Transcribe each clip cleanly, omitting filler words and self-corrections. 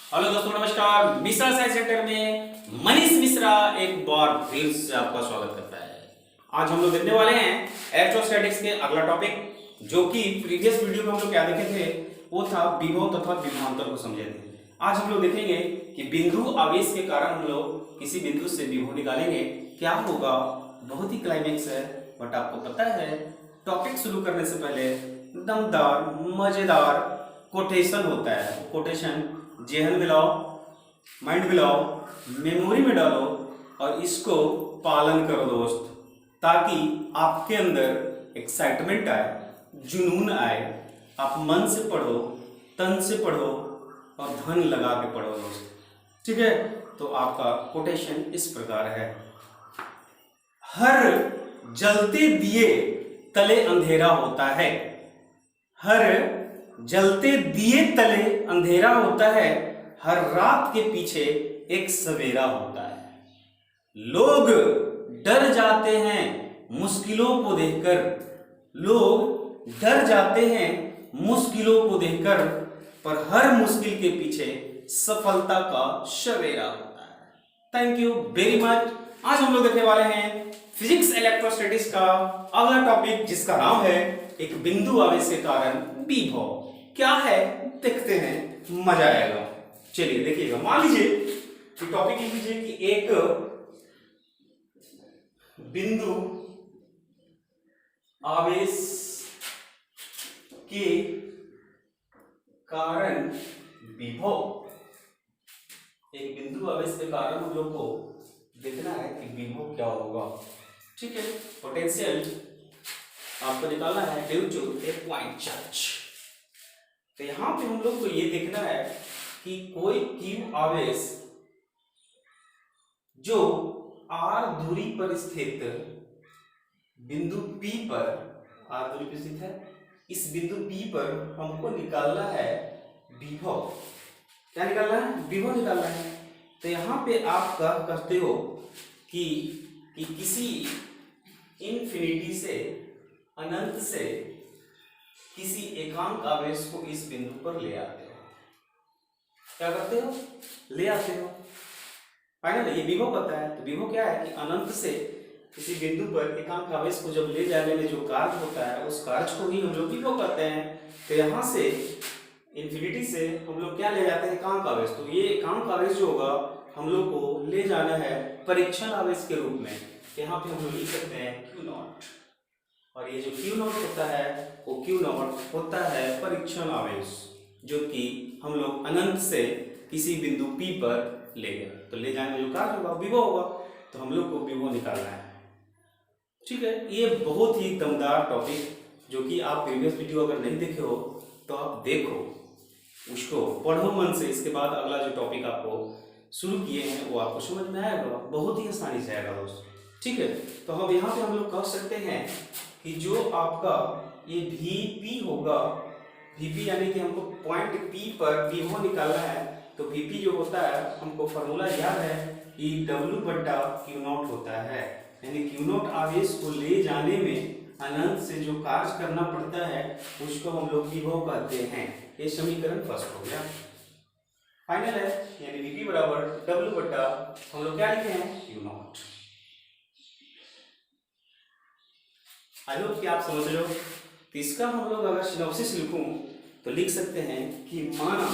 Hello दोस्तों, नमस्कार। Mishra science centre में मनीष मिश्रा एक बार फिर से आपका स्वागत करता है। आज हम लोग देखने वाले हैं इलेक्ट्रोस्टैटिक्स के अगला टॉपिक, जो कि प्रीवियस वीडियो में हम लोग क्या देखे थे, वो था विभव तथा विभवांतर को समझे थे। आज हम लोग देखेंगे कि बिंदु आवेश के कारण हम लोग किसी बिंदु से विभव निकालेंगे, क्या होगा। बहुत ही क्लाइमेक्स है, बट आपको पता है टॉपिक शुरू करने से पहले दमदार मजेदार कोटेशन होता है। कोटेशन जेहन में लाओ, माइंड में लाओ, मेमोरी में डालो और इसको पालन करो दोस्त, ताकि आपके अंदर एक्साइटमेंट आए, जुनून आए। आप मन से पढ़ो, तन से पढ़ो और धन लगा के पढ़ो दोस्त। ठीक है, तो आपका कोटेशन इस प्रकार है। हर जलते दिए तले अंधेरा होता है। हर जलते दिए तले अंधेरा होता है। हर रात के पीछे एक सवेरा होता है। लोग डर जाते हैं मुश्किलों को देखकर। लोग डर जाते हैं मुश्किलों को देखकर, पर हर मुश्किल के पीछे सफलता का सवेरा होता है। Thank you very much. आज हम लोग देखने वाले हैं फिजिक्स इलेक्ट्रोस्टैटिक्स का अगला टॉपिक, जिसका नाम है एक बिंदु आवेश के कारण विभव। क्या है देखते हैं, मजा आएगा। चलिए देखिएगा। मान लीजिए कि टॉपिक लिख लीजिए कि एक बिंदु आवेश के कारण विभव। एक बिंदु आवेश के कारण हम लोग को देखना है कि विभव क्या होगा। ठीक है, पोटेंशियल आपको निकालना है due to a point charge. तो यहां पे हम लोग को ये देखना है कि कोई क्यू आवेश जो r दूरी पर स्थित बिंदु P पर, r दूरी पर स्थित है, इस बिंदु P पर हमको निकालना है विभव। क्या निकालना है? विभव निकालना है। तो यहां पे आप कहते हो कि किसी इन्फिनिटी से, अनंत से किसी एकांक आवेश को इस बिंदु पर ले आते हो। क्या करते हो? ले आते हो। फाइनल ये विभव पता है। तो विभव क्या है कि अनंत से किसी बिंदु पर एकांक आवेश को जब ले जाने में जो कार्य होता है, उस कार्य को ही हम लोग विभव कहते हैं। तो यहाँ से इन्फिनिटी से हम लोग क्या ले जाते हैं? एकांक आवेश। तो ये एकांक आवेश जो होगा हम लोग को ले जाना है परीक्षण आवेश के रूप में। यहाँ पे हम लोग लिख सकते हैं क्यू नॉट, और ये जो क्यू नॉट होता है वो क्यू नॉट होता है परीक्षण आवेश, जो कि हम लोग अनंत से किसी बिंदु P पर ले गए। तो ले जाने में जो कार्य होगा विभव होगा। तो हम लोग को विभव निकालना है। ठीक है, ये बहुत ही दमदार टॉपिक, जो कि आप प्रीवियस वीडियो अगर नहीं देखे हो तो आप देखो, उसको पढ़ो मन से। इसके बाद अगला जो टॉपिक आपको शुरू किए हैं वो आपको समझ में आएगा, बहुत ही आसानी से आएगा दोस्त। ठीक है, तो अब यहाँ पे हम लोग कह सकते हैं कि जो आपका ये VP होगा, VP यानी कि हमको पॉइंट P पर विभव निकालना है। तो VP जो होता है, हमको फॉर्मूला याद है कि W/Q0 होता है। यानी Q0 आवेश को ले जाने में अनंत से जो कार्य करना पड़ता है उसको हम लोग विभव कहते हैं। ये समीकरण फर्स्ट हो गया। फाइनल है, यानी VP बराबर W/ हम लोग क्या लिखे हैं? Q0। आई होप कि आप समझ लो। तो इसका हम लोग अगर सिनॉप्सिस लिखूं तो लिख सकते हैं कि माना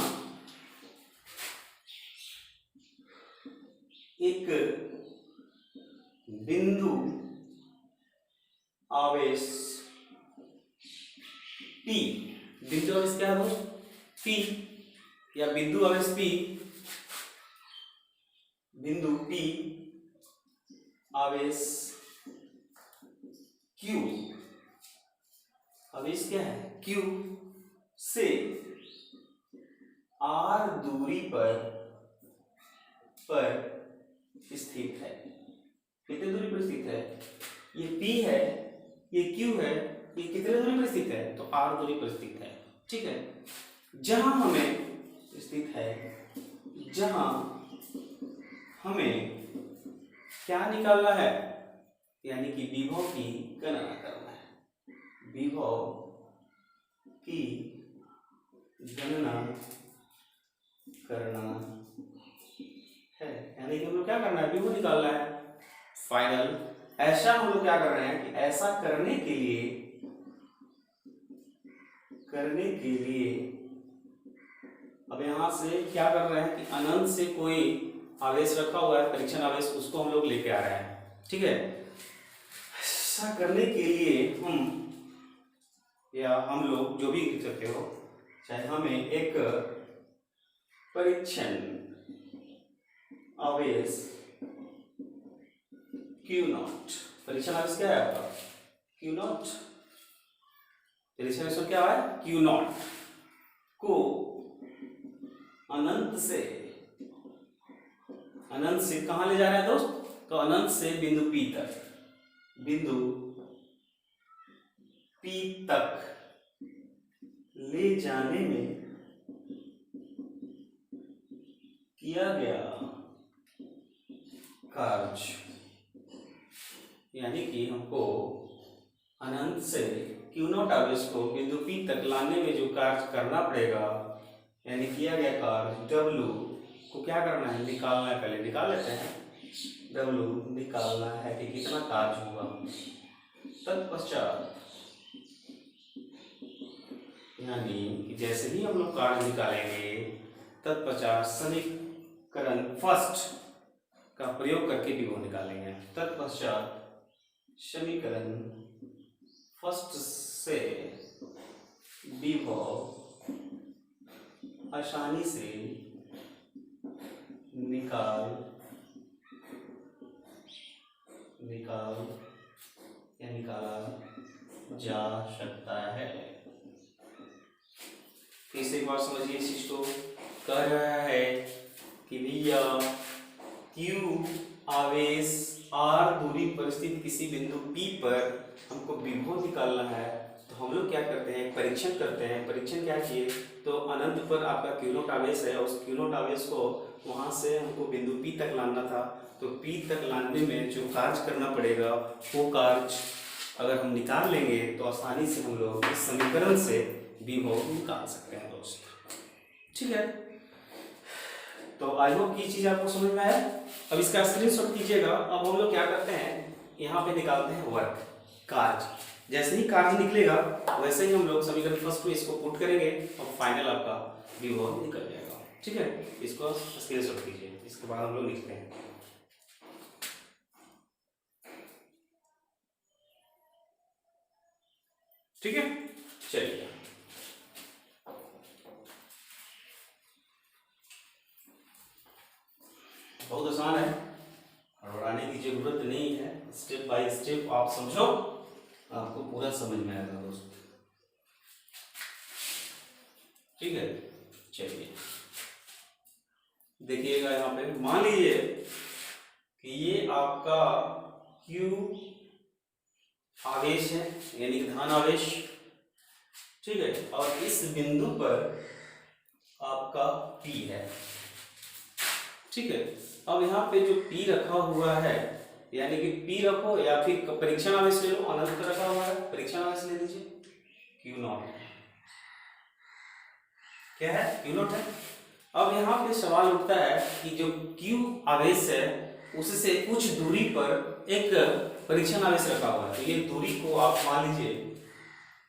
एक बिंदु आवेश P, बिंदु आवेश क्या है? P, या बिंदु आवेश P, बिंदु P आवेश Q, आवेश क्या है? Q से R दूरी पर स्थित है। कितनी दूरी पर स्थित है? ये P है, ये Q है, ये कितने दूरी पर स्थित है? तो R दूरी पर स्थित है। ठीक है, जहां हमें स्थित है, जहां हमें क्या निकालना है? यानी कि विभव की गणना करना है। विभव की गणना करना है, यानी कि हम लोग क्या करना है, विभव निकालना है फाइनल। ऐसा हम लोग क्या कर रहे हैं कि ऐसा करने के लिए अब यहां से क्या कर रहे हैं कि अनंत से कोई आवेश रखा हुआ है, परीक्षण आवेश, उसको हम लोग लेके आ रहे हैं। ठीक है, ऐसा करने के लिए हम लोग जो भी लिख सकते हो, चाहे हमें एक परीक्षण आवेश Q0, परीक्षण आवेश क्या है आपका Q0, परीक्षण आवेश क्या है Q0 को अनंत से कहां ले जा रहे हैं दोस्त, तो अनंत से बिंदु P तक ले जाने में किया गया कार्य, यानी कि हमको अनंत से Q0 आवेश को बिंदु P तक लाने में जो कार्य करना पड़ेगा, यानी किया गया कार्य W को क्या करना है, निकालना है। पहले निकाल लेते हैं, W निकालना है कि कितना कार्य होगा। तत्पश्चात यानी कि जैसे ही हम लोग कार्य निकालेंगे, तत्पश्चात समीकरण फर्स्ट का प्रयोग करके विभव निकालेंगे। तत्पश्चात समीकरण फर्स्ट से विभव आसानी से निकाला जा सकता है। फिर से एक बार समझिए इस चीज को। कह रहा है कि भैया Q आवेश R दूरी पर स्थित किसी बिंदु P पर हमको विभव निकालना है, तो हम लोग क्या करते हैं, परीक्षण करते हैं। परीक्षण क्या किए, तो अनंत पर आपका Q0 आवेश है, उस Q0 आवेश को वहां से हमको बिंदु P तक लाना था। तो P तक लाने में जो कार्य करना पड़ेगा, वो कार्य अगर हम निकाल लेंगे तो आसानी से हम लोग इस समीकरण से विभव निकाल सकते हैं दोस्त। ठीक है, तो आई होप ये चीज आपको समझ में आया। अब इसका स्क्रीनशॉट कीजिएगा। अब हम लोग क्या करते हैं, यहाँ पे निकालते हैं वर्क, कार्य। जैसे ही कार्य निकलेगा वैसे ही हम लोग समीकरण फर्स्ट में इसको पुट करेंगे और फाइनल आपका विभव निकल जाएगा। ठीक है, इसको स्क्रीनशॉट कीजिए, इसके बाद हम लोग लिखते हैं। ठीक है, चलिए बहुत आसान है, घबराने की जरूरत नहीं है। स्टेप बाय स्टेप आप समझो, आपको पूरा समझ में आएगा दोस्त। ठीक है, चलिए देखिएगा। यहाँ पे मान लीजिए कि ये आपका Q आवेश है, यानी कि धन आवेश। ठीक है, और इस बिंदु पर आपका P है। ठीक है, अब यहाँ पे जो P रखा हुआ है, यानी कि P रखो या फिर परीक्षण आवेश ले लो, अनंत रखा हुआ है, परीक्षण आवेश ले लीजिए। Q0 क्या है, Q0 है। अब यहाँ पे सवाल उठता है कि जो Q आवेश है उससे कुछ दूरी पर एक परीक्षण आवेश रखा हुआ है। तो ये दूरी को आप मान लीजिए,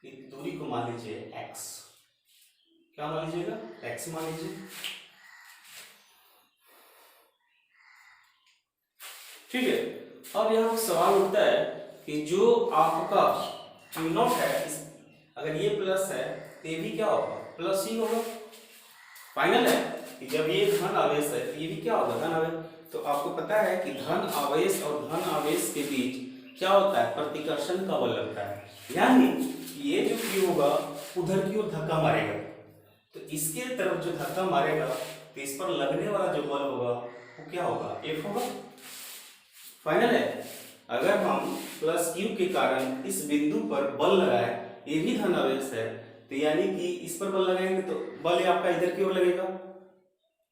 इस दूरी को मान लीजिए x। क्या मान लीजिएगा, x मान लीजिए। ठीक है, अब यहाँ पे सवाल उठता है कि जो आपका Q0 है, अगर ये प्लस है तो ये भी क्या होगा, प्लस ही होगा। फाइनल है कि जब ये धन आवेश है तो ये भी क्या होगा, धन आवेश। तो आपको पता है कि धन आवेश और धन आवेश के बीच क्या होता है, प्रतिकर्षण का बल लगता है। यानी ये जो Q होगा उधर की ओर धक्का मारेगा, तो इसके तरफ जो धक्का मारेगा तो इस पर लगने वाला जो बल होगा वो क्या होगा, F होगा। फाइनल है, अगर हम प्लस Q के कारण इस बिंदु पर बल लगाए, ये भी धन आवेश है, तो यानी कि इस पर बल लगाएंगे तो बल आपका इधर की ओर लगेगा,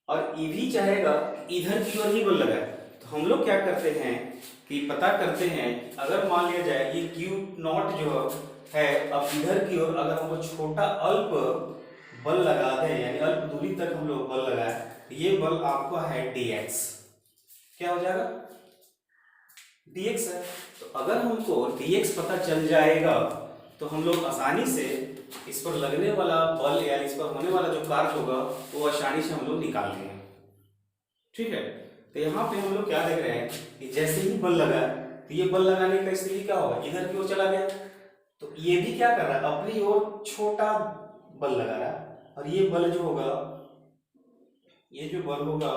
और ये भी चाहेगा इधर की ओर ही बल लगाए। तो हम लोग क्या करते हैं कि पता करते हैं, अगर मान लिया जाए ये Q0 जो है अब इधर की ओर अगर हमको छोटा अल्प बल लगा दें, यानी अल्प दूरी तक हम लोग बल लगाए, तो ये बल आपका है dx। क्या हो जाएगा? dx है। तो अगर हमको dx पता चल जाएगा तो हम लोग आसानी से इस पर लगने वाला बल या इस पर होने वाला जो कार्य होगा वो आसानी से हम लोग निकाल लेंगे। ठीक है, तो यहाँ पे हम लोग क्या देख रहे हैं कि जैसे ही बल लगा तो ये बल लगाने का स्थिति क्या होगा, इधर की ओर चला गया, तो ये भी क्या कर रहा है, अपनी ओर छोटा बल लगा रहा है, और ये बल जो होगा, ये जो बल होगा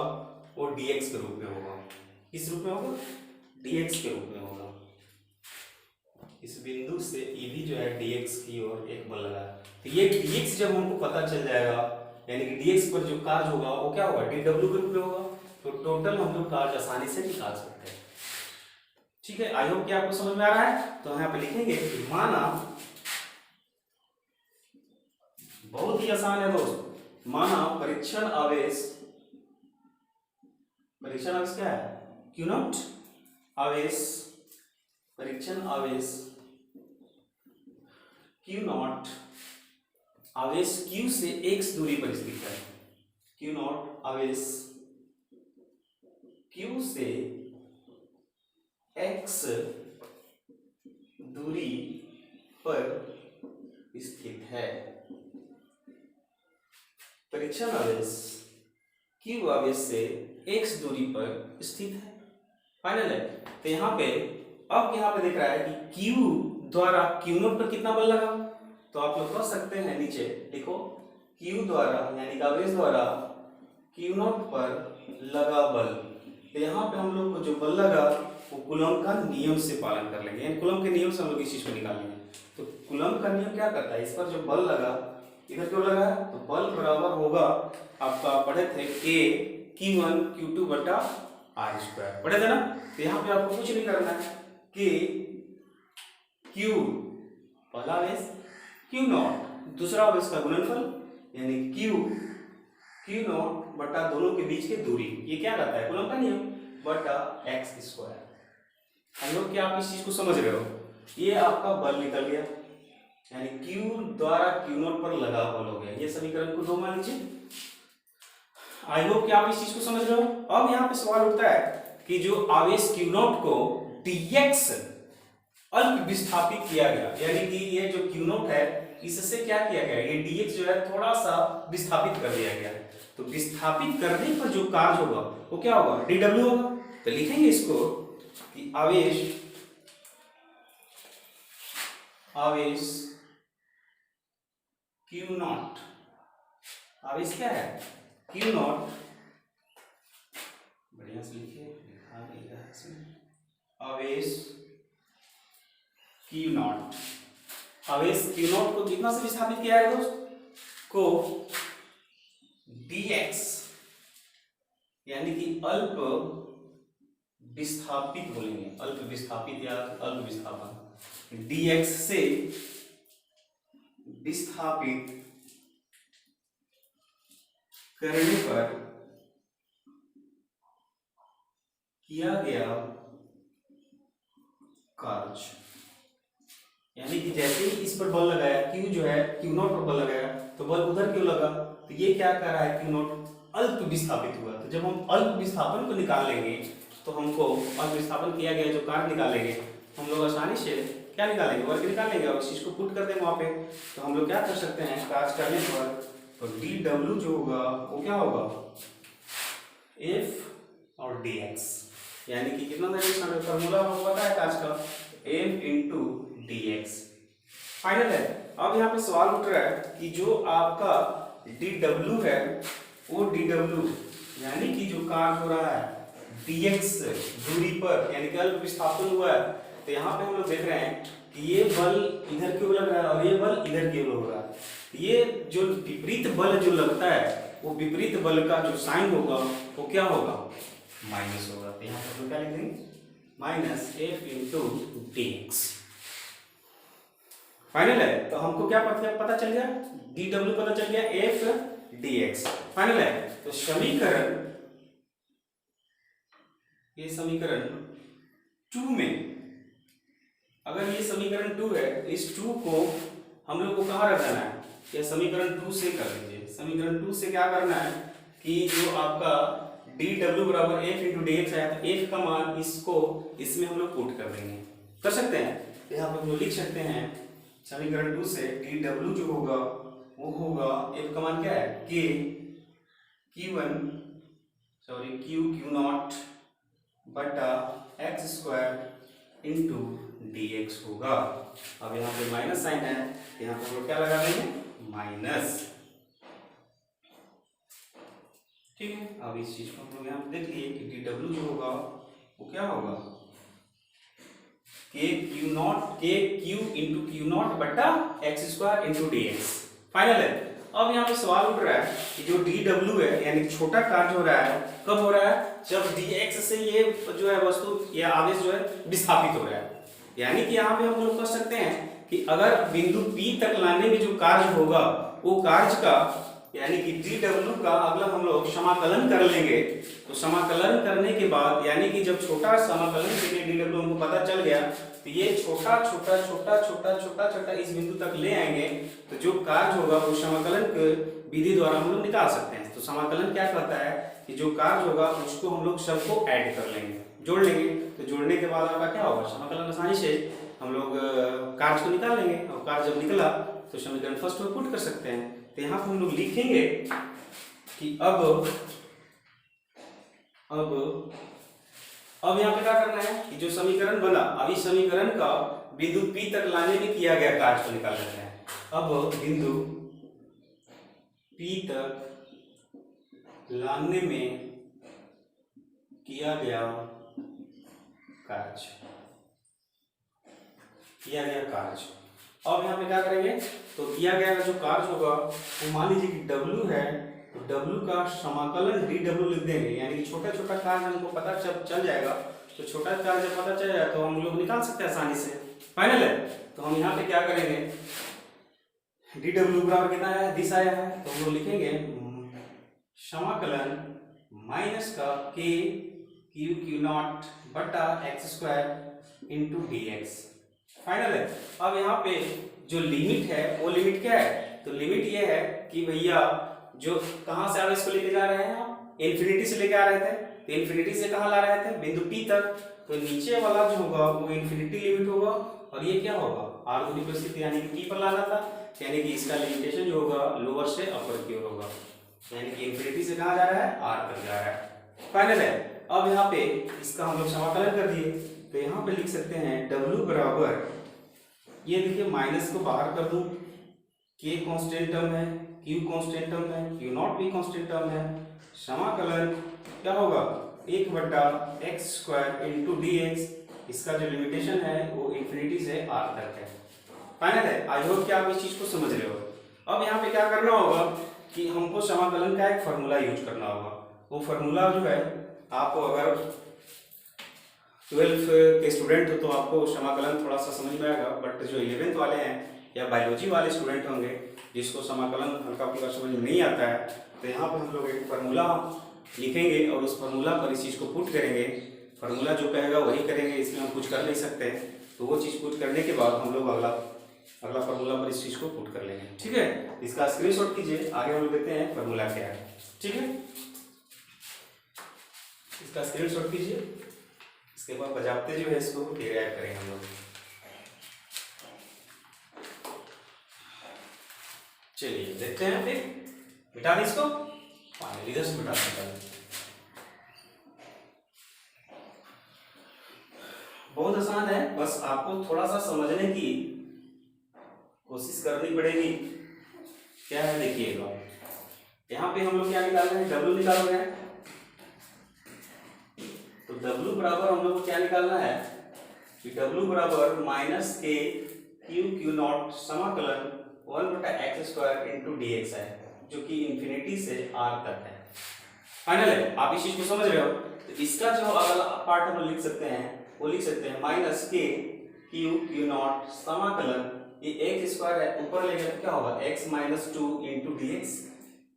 वो dx के रूप में होगा। किस रूप में होगा? dx के रूप में होगा। इस बिंदु से ये भी जो है dx की ओर एक बल लगा, तो ये dx जब हमको पता चल जाएगा, यानी कि dx पर जो कार्य होगा वो क्या होगा, dw के रूप में होगा, तो टोटल हम लोग कार्य आसानी से निकाल सकते हैं। ठीक है, आई होप कि आपको समझ में आ रहा है। तो यहाँ पे लिखेंगे कि माना, बहुत ही आसान है दोस्त, माना परीक्षण आवेश क्या है, क्यू नॉट आवेश, परीक्षण आवेश क्यू नॉट, आवेश q से x दूरी पर स्थित है, क्यू नॉट आवेश q से x दूरी पर स्थित है। परीक्षण आवेश q आवेश से x दूरी पर स्थित है। फाइनल है। तो यहाँ पे अब यहाँ पे दिख रहा है कि q द्वारा q नॉट पर कितना बल लगा, तो आप लोग कह सकते हैं, नीचे लिखो q द्वारा यानी आवेश द्वारा q नॉट पर लगा बल। तो यहाँ पे हम लोग को जो बल लगा वो कूलम का नियम से पालन कर लेंगे, यानी कूलम के नियम से हम लोग इस चीज को निकालेंगे। तो कूलम का नियम क्या करता है, इस पर जो बल लगा, इधर क्यों लगा है, तो बल बराबर होगा, आपका पढ़े थे k q1 q2 बटा r स्क्वायर, पढ़े थे ना। तो यहाँ पे आपको कुछ नहीं करना है, k q पहला आवेश, q नॉट दूसरा आवेश का गुणनफल, यानी q नॉट बटा दोनों के बीच की दूरी, ये क्या करता है, कूलम का नियम, बटा x स्क्वायर। हम लोग क्या आप इस चीज को समझ रहे हो, ये आपका बल निकल गया, यानी q द्वारा q नॉट पर लगा बल हो गया। ये समीकरण को 2 मान लीजिए। आई होप कि आप इस चीज को समझ रहे हो। अब यहाँ पे सवाल उठता है कि जो आवेश q नॉट को dx अल्प विस्थापित किया गया, यानी कि ये जो q नॉट है इससे क्या किया गया, ये dx जो है थोड़ा सा विस्थापित कर दिया गया। तो विस्थापित करने पर जो कार्य होगा वो क्या होगा, dw होगा। तो लिखेंगे इसको कि आवेश q नॉट, आवेश क्या है, q नॉट, बढ़िया से लिखिए, लिखा नहीं रहा है इसमें, आवेश q नॉट, आवेश q नॉट को कितना से विस्थापित किया है दोस्त, को dx यानी कि अल्प विस्थापित बोलेंगे, अल्प विस्थापित या अल्प विस्थापन, dx से विस्थापित करने पर किया गया कार्य, यानी कि जैसे ही इस पर बल लगाया, q जो है q नॉट पर बल लगाया तो बल उधर क्यों लगा, तो ये क्या कर रहा है, q नॉट अल्प विस्थापित हुआ। तो जब हम अल्प विस्थापन को निकाल लेंगे तो हमको अल्प विस्थापन किया गया जो कार्य निकालेंगे, हम लोग आसानी से क्या निकालेंगे, वर्ग निकालेंगे और इस चीज को पुट कर देंगे वहां पे। तो हम लोग क्या कर सकते हैं, कार्य करने पर तो dw जो होगा वो क्या होगा, f और dx, यानी कि कितना था फॉर्मूला हमको पता है कार्य का, f इंटू dx। फाइनल है। अब यहाँ पे सवाल उठ रहा है कि जो आपका dw है वो dw यानी कि जो कार्य हो रहा है dx दूरी पर, यानी कि अल्प विस्थापन हुआ है, तो यहाँ पे हम लोग देख रहे हैं कि ये बल इधर क्यों लग रहा है और ये बल इधर क्यों हो रहा है। ये जो विपरीत बल जो लगता है वो विपरीत बल का जो साइन होगा वो क्या होगा, माइनस होगा। तो यहाँ पर क्या लिख देंगे, minus f into dx। Final है। तो हमको क्या पता चल गया, dw पता चल गया, f dx। फाइनल है। तो समीकरण, ये समीकरण 2 में, अगर ये समीकरण 2 है, इस 2 को हम लोग को कहाँ रख देना है, यह समीकरण 2 से कर लीजिए। समीकरण 2 से क्या करना है कि जो आपका dw बराबर f इंटू डी एक्स है, तो f का मान इसको इसमें हम लोग पुट कर देंगे, कर सकते हैं। तो यहाँ पर हम लोग लिख सकते हैं समीकरण 2 से dw जो होगा वो होगा, f का मान क्या है k q नॉट बटा x square into D x होगा। अब यहाँ पे माइनस साइन है, यहाँ पर हम लोग क्या लगा देंगे, माइनस। ठीक है, अब इस चीज को हम लोग यहाँ पे देख लिए कि dw जो होगा वो क्या होगा, के क्यू इंटू क्यू नॉट बटा x square into D x. Final है। अब यहाँ पे सवाल उठ रहा है कि जो dw है यानी छोटा कार्य हो रहा है, कब हो रहा है, जब dx से ये जो है वस्तु या आवेश जो है विस्थापित हो रहा है। यानी कि यहाँ पे हम लोग कह सकते हैं कि अगर बिंदु P तक लाने में जो कार्य होगा वो कार्य का यानी कि dw का अगला हम लोग समाकलन कर लेंगे। तो समाकलन करने के बाद यानी कि जब छोटा समाकलन के लिए dw हमको पता चल गया तो ये छोटा छोटा छोटा छोटा छोटा छोटा इस बिंदु तक ले आएंगे, तो जो कार्य होगा वो समाकलन के विधि द्वारा हम लोग निकाल सकते हैं। तो समाकलन क्या कहता है कि जो कार्य होगा उसको हम लोग सबको ऐड कर लेंगे, जोड़ लेंगे। तो जोड़ने के बाद आपका क्या होगा, समाकलन आसानी से हम लोग कार्य को निकाल लेंगे, और कार्य जब निकला तो समीकरण फर्स्ट में पुट कर सकते हैं। तो यहाँ पर हम लोग लिखेंगे कि अब यहाँ पे क्या करना है कि जो समीकरण बना, अभी समीकरण का बिंदु P तक लाने में किया गया कार्य को निकाल लेते हैं। अब बिंदु P तक लाने में किया गया कार्य, अब यहाँ पे क्या करेंगे, तो किया गया जो कार्य होगा वो मान लीजिए कि W है, तो W का समाकलन dw लिख देंगे। यानी कि छोटा छोटा कार्य हमको पता चल जाएगा, तो छोटा कार्य जब पता चल जाए तो हम लोग निकाल सकते हैं आसानी से। फाइनल है। तो हम यहाँ पे क्या करेंगे, dw बराबर कितना है, दिस आया है, तो हम लोग लिखेंगे समाकलन माइनस का k q नॉट बटा x square into D x. Final है। अब यहाँ पे जो लिमिट है वो लिमिट क्या है, तो लिमिट ये है कि भैया जो कहाँ से आवेश को लेके जा रहे हैं हम, इन्फिनिटी से लेके आ रहे थे, तो इन्फिनिटी से कहाँ ला रहे थे, बिंदु P तक। तो नीचे वाला जो होगा वो इन्फिनिटी लिमिट होगा, और ये क्या होगा, आर दूरी पर स्थित यानी कि P पर लाना था। यानी कि इसका लिमिटेशन जो होगा लोअर से अपर की ओर होगा, यानी कि इन्फिनिटी से कहाँ जा रहा है, आर तक जा रहा है। फाइनल है। अब यहाँ पे इसका हम लोग समाकलन कर दिए, तो यहाँ पे लिख सकते हैं W बराबर, ये देखिए माइनस को बाहर कर दूं, K कांस्टेंट टर्म है, Q कांस्टेंट टर्म है, Q नॉट भी कांस्टेंट टर्म है। समाकलन क्या होगा, 1 बटा x square into D x, इसका जो लिमिटेशन है वो इन्फिनिटी से आर तक है। फाइनल है। आई होप कि आप इस चीज को समझ रहे हो। अब यहाँ पे क्या करना होगा कि हमको समाकलन का एक फार्मूला यूज करना होगा। वो फार्मूला जो है, आपको अगर 12th के स्टूडेंट हो तो आपको समाकलन थोड़ा सा समझ में आएगा, बट जो 11th वाले हैं या बायोलॉजी वाले स्टूडेंट होंगे जिसको समाकलन हल्का फुल्का समझ में नहीं आता है, तो यहाँ पर हम लोग एक फार्मूला लिखेंगे और उस फार्मूला पर इस चीज़ को पुट करेंगे। फार्मूला जो कहेगा वही करेंगे, इसमें हम कुछ कर नहीं सकते। तो वो चीज़ पुट करने के बाद हम लोग अगला फार्मूला पर इस चीज़ को पुट कर लेंगे। ठीक है, इसका स्क्रीनशॉट कीजिए, आगे हम लोग देखते हैं फार्मूला क्या है। ठीक है, इसका स्क्रीनशॉट कीजिए, इसके बाद बजाते जो है इसको डिराइव करेंगे हम लोग। चलिए देखते हैं, फिर मिटा दें इसको, फाइनली इधर से मिटा सकते हैं। बहुत आसान है, बस आपको थोड़ा सा समझने की कोशिश करनी पड़ेगी। क्या है देखिएगा, यहाँ पे हम लोग क्या निकाल रहे हैं, W निकाल रहे हैं। तो W बराबर हम लोग को क्या निकालना है कि W बराबर माइनस के क्यू नॉट समाकलन 1 बटा x square into D x है, जो कि इन्फिनिटी से आर तक है। फाइनल है। आप इस चीज को समझ रहे हो। तो इसका जो अगला पार्ट हम लिख सकते हैं वो लिख सकते हैं माइनस के क्यू नॉट समाकलन, ये एक्स स्क्वायर है, ऊपर ले गए तो क्या होगा, x minus 2 into D x.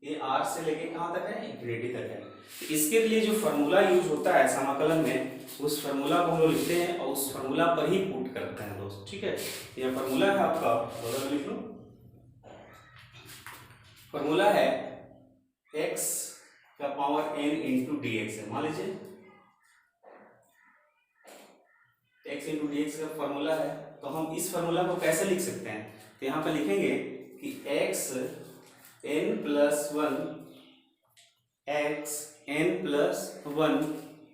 ये आर से लेके कहाँ तक है, इन्फिनिटी तक है। इसके लिए जो फार्मूला यूज होता है समाकलन में, उस फार्मूला को हम लोग लिखते हैं और उस फार्मूला पर ही पुट करते हैं दोस्त। ठीक है, यह फार्मूला है आपका, बगल में लिख लो। फार्मूला है x का power n into D x है। मान लीजिए x इंटू डी एक्स का फॉर्मूला है, तो हम इस फॉर्मूला को कैसे लिख सकते हैं? तो यहाँ पे लिखेंगे कि x n प्लस वन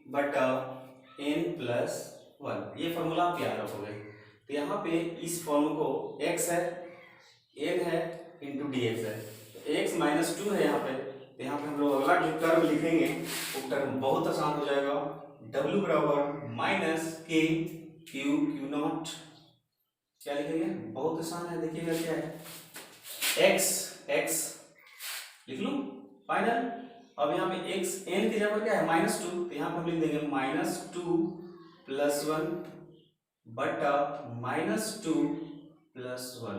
बटा n प्लस वन, ये फॉर्मूला आप याद रखोगे। तो यहाँ पे इस फॉर्म को x है, n है इंटू डी एक्स है, तो x माइनस टू है यहाँ पे। तो यहाँ पे हम लोग अगला जो टर्म लिखेंगे वो टर्म बहुत आसान हो जाएगा। w बराबर माइनस के क्यू क्यू नॉट, क्या लिखेंगे? बहुत आसान है, देखिएगा क्या है, x लिख लूं फाइनल। अब यहाँ पे x n की जगह क्या है? माइनस टू, तो यहाँ पे हम लिख देंगे माइनस टू प्लस वन बटा minus two plus one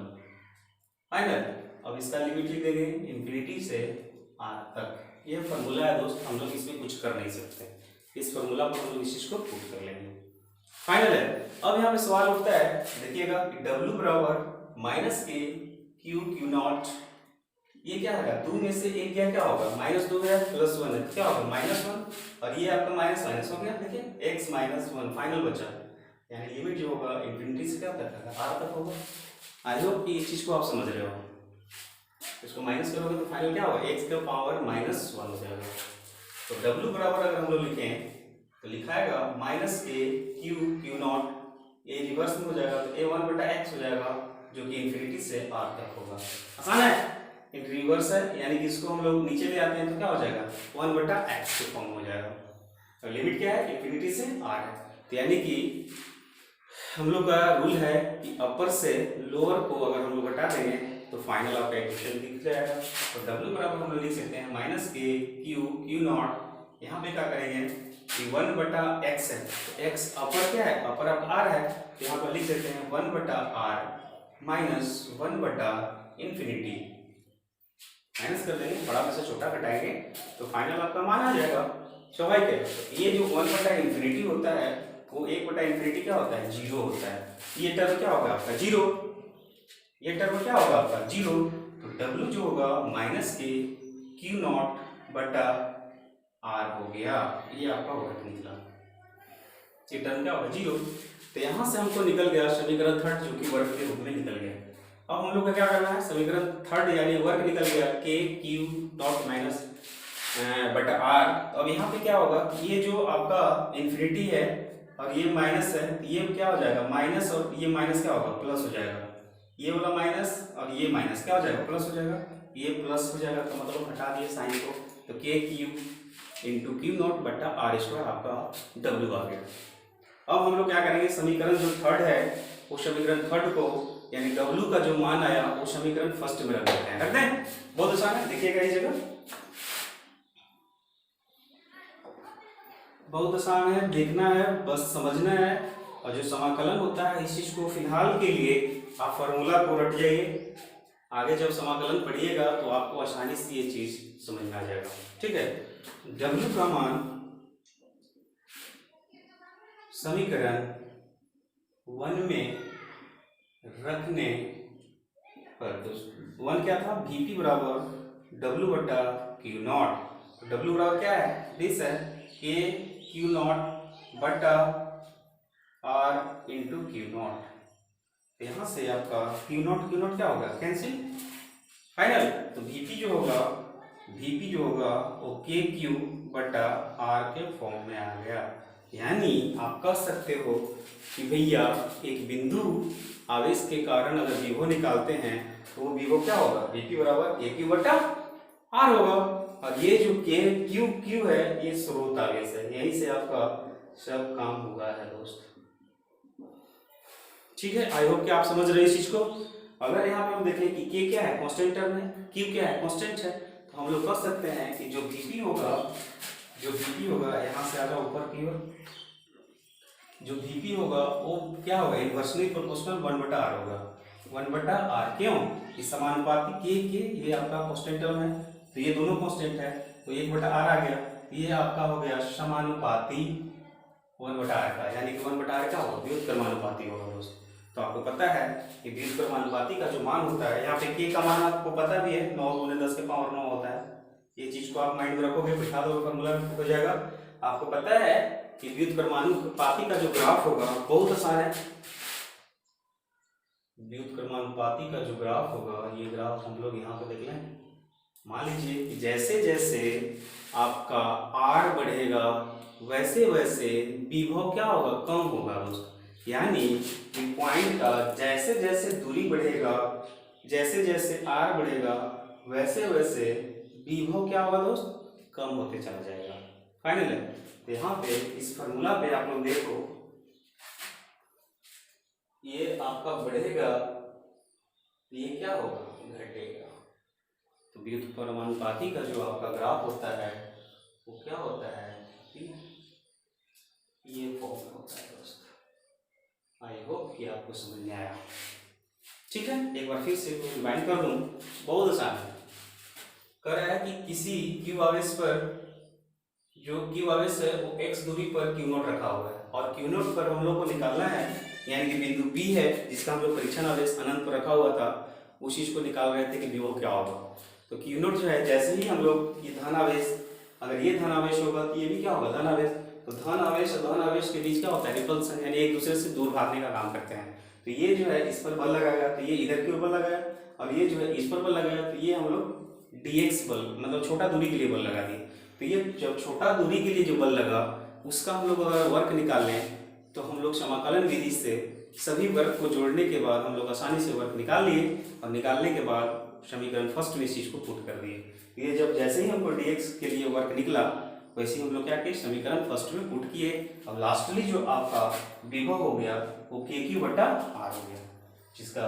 final. अब इसका लिमिट लिख देंगे इंफिनिटी से r तक। ये फॉर्मूला है दोस्त, हम लोग इसमें कुछ कर नहीं सकते, इस फॉर्मूला पर हम लोग इस चीज को प्रूव कर लेंगे। फाइनल है। अब यहाँ पे सवाल उठता है, देखिएगा कि w बराबर माइनस के क्यू क्यू नॉट, ये क्या है? दो में से एक क्या होगा? माइनस दो है प्लस वन है, क्या होगा? माइनस वन, और ये आपका माइनस माइनस हो गया। देखिए x माइनस वन फाइनल बचा, यानी लिमिट जो होगा इंफिनिटी से क्या तक है? r तक होगा। आई होप कि इस चीज को आप समझ रहे हो। इसको माइनस करोगे तो फाइनल क्या होगा? x का पावर माइनस वन हो जाएगा। तो w बराबर अगर हम लोग लिखें तो लिखाएगा माइनस के क्यू क्यू नॉट, ये रिवर्स में हो जाएगा तो a वन बटा एक्स हो जाएगा, जो कि इंफिनिटी से r तक होगा। आसान है, एक रिवर्स है, यानी कि इसको हम लोग नीचे ले आते हैं तो क्या हो जाएगा? वन बटा एक्स के फॉर्म हो जाएगा। तो लिमिट क्या है? इंफिनिटी से r है। तो यानी कि हम लोग का रूल है कि अपर से लोअर को अगर हम लोग घटा देंगे तो फाइनल आपका इक्वेशन दिख जाएगा। तो w बराबर हम लोग लिख सकते हैं माइनस के क्यू क्यू नॉट, यहाँ पे क्या करेंगे कि वन बटा एक्स है, तो एक्स अपर क्या है? अपर अब r है, तो यहाँ पर लिख देते हैं वन बटा r माइनस वन बटा इंफिनिटी, माइनस कर देंगे, बड़ा में से छोटा घटाएंगे तो फाइनल आपका मान आ जाएगा। स्वाभाविक है। तो ये जो वन बटा इंफिनिटी होता है वो एक बटा इंफिनिटी क्या होता है? जीरो होता है। ये टर्म क्या होगा आपका? जीरो। ये टर्म क्या होगा आपका? जीरो। तो w जो होगा माइनस के क्यू नॉट बटा r हो गया, ये आपका वर्क निकला। ये टर्म क्या होगा? जीरो। तो यहां से हमको निकल गया समीकरण थर्ड, जो कि वर्क के रूप में निकल गया। अब हम लोग का क्या करना है? समीकरण थर्ड यानी वर्क निकल गया के क्यू डॉट माइनस बटा आर। अब यहाँ पे क्या होगा? ये जो आपका इंफिनिटी है और ये माइनस है, ये क्या हो जाएगा? माइनस, और ये माइनस क्या होगा? प्लस हो जाएगा। ये वाला माइनस और ये माइनस क्या हो जाएगा? प्लस हो जाएगा। ये प्लस हो जाएगा तो मतलब हटा दिए साइन को, तो के क्यू इंटू क्यू नॉट बटा आर स्क्वायर आपका डब्ल्यू आ गया। अब हम लोग क्या करेंगे? समीकरण जो थर्ड है वो समीकरण थर्ड को यानी W का जो मान आया वो समीकरण फर्स्ट में रख देते हैं। रख दें? बहुत आसान है, देखिएगा इस जगह बहुत आसान है, देखना है, बस समझना है। और जो समाकलन होता है इस चीज को फिलहाल के लिए आप फॉर्मूला को रट जाइए, आगे जब समाकलन पढ़िएगा तो आपको आसानी से ये चीज समझ में आ जाएगा। ठीक है। W का मान समीकरण वन में रखने पर, वन क्या था? Vp बराबर W बटा क्यू नॉट। W बराबर क्या है? दिस है के क्यू नॉट बटा R इंटू क्यू नॉट। यहाँ से आपका क्यू नॉट क्या होगा? Cancel final. तो Vp जो होगा वो के क्यू बटा R के फॉर्म में आ गया। यानी आप कह सकते हो कि भैया एक बिंदु आवेश के कारण अगर विभव निकालते हैं तो वो विभव क्या होगा? Vp बराबर ए क्यू बटा R होगा। और ये जो के क्यू है ये स्रोत आवेश है, यहीं से आपका सब काम हुआ है दोस्त। ठीक है, आई होप कि आप समझ रहे हैं इस चीज को। अगर यहाँ पे हम देखें कि के क्या है? कांस्टेंट टर्म है, क्यू क्या है? कांस्टेंट है, तो हम लोग कह सकते हैं कि जो Vp होगा यहाँ से आ जाओ ऊपर की ओर, जो Vp होगा वो क्या होगा? इनवर्सली प्रोपोर्शनल वन बटा आर होगा। वन बटा आर क्यों? इस समानुपाती के ये आपका कांस्टेंट टर्म है, तो ये दोनों कांस्टेंट है, तो एक बटा आर आ गया, ये आपका हो गया समानुपाती वन बटा आर का, यानी कि वन बटा आर क्या होगा? व्युत्क्रमानुपाती होगा दोस्त। तो आपको पता है कि व्युत्क्रमानुपाती का जो मान होता है, यहाँ पे के का मान आपको पता भी है, 9 × 10 के पावर 9 होता है, ये चीज को आप माइंड में रखोगे, बिठा दो, फॉर्मूला हो जाएगा। आपको पता है कि व्युत्क्रमानुपाती का जो ग्राफ होगा बहुत आसान है। व्युत्क्रमानुपाती का जो ग्राफ होगा, ये ग्राफ हम लोग यहाँ पे देख लें। मान लीजिए कि जैसे जैसे आपका r बढ़ेगा वैसे वैसे विभव क्या होगा, कम होगा दोस्त। यानी कि पॉइंट का जैसे जैसे दूरी बढ़ेगा, जैसे जैसे r बढ़ेगा वैसे वैसे विभव क्या होगा दोस्त, कम होते चला जाएगा। फाइनल है। तो यहाँ पे इस फॉर्मूला पे आप लोग देखो, ये आपका बढ़ेगा, ये क्या होगा, घटेगा। तो व्युत्क्रमानुपाती का जो आपका ग्राफ होता है वो क्या होता है, ये फॉर्म होता है दोस्त। आई होप कि आपको समझ में आया। ठीक है, एक बार फिर से रिवाइंड कर दूं, बहुत आसान है। कह रहा है कि किसी क्यू आवेश पर, जो क्यू आवेश है वो x दूरी पर क्यू नोट रखा हुआ है, और क्यू नोट पर हम लोग को निकालना है, यानी कि बिंदु P है जिसका हम लोग परीक्षण आवेश अनंत पर रखा हुआ था, उस चीज को निकाल रहे थे कि विभव क्या होगा। तो क्यू नोट जो है, जैसे ही हम लोग ये धन आवेश, अगर ये धन आवेश होगा तो ये भी क्या होगा, धन आवेश। तो धन आवेश और धन आवेश के बीच क्या होता है, रिपल्सन, यानी एक दूसरे से दूर भागने का काम करते हैं। तो ये जो है इस पर बल लगाएगा, तो ये इधर के ऊपर लगाया, और ये जो है इस पर बल लगाया, तो ये हम लोग dx बल, मतलब छोटा दूरी के लिए बल लगा दिए। तो ये जब छोटा दूरी के लिए जो बल लगा उसका हम लोग अगर वर्क निकाल लें तो हम लोग समाकलन विधि से सभी वर्ग को जोड़ने के बाद हम लोग आसानी से वर्क निकाल लिए, और निकालने के बाद समीकरण फर्स्ट में इस चीज को पुट कर दिए। ये जब जैसे ही हमको dx के लिए वर्क निकला वैसे ही हम लोग क्या किए, समीकरण फर्स्ट में पुट किए, और लास्टली जो आपका विभव हो गया वो k/r हो गया, जिसका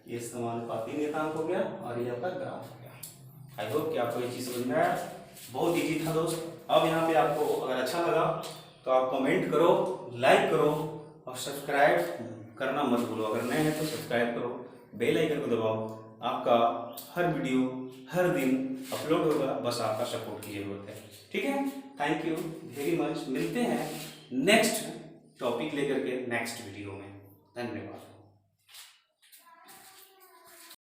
ये समानुपाती नियतांक हो गया और ये आपका ग्राफ हो गया। आई होप कि आपको ये चीज समझ में आया। बहुत इजी था दोस्त। अब यहाँ पे आपको अगर अच्छा लगा तो आप कमेंट करो, लाइक करो, और सब्सक्राइब करना मत भूलो। अगर नए हैं तो सब्सक्राइब करो, बेल आइकन को दबाओ। आपका हर वीडियो हर दिन अपलोड होगा, बस आपका सपोर्ट की जरूरत है। ठीक है, थैंक यू वेरी मच। मिलते हैं नेक्स्ट टॉपिक लेकर के नेक्स्ट वीडियो में। धन्यवाद।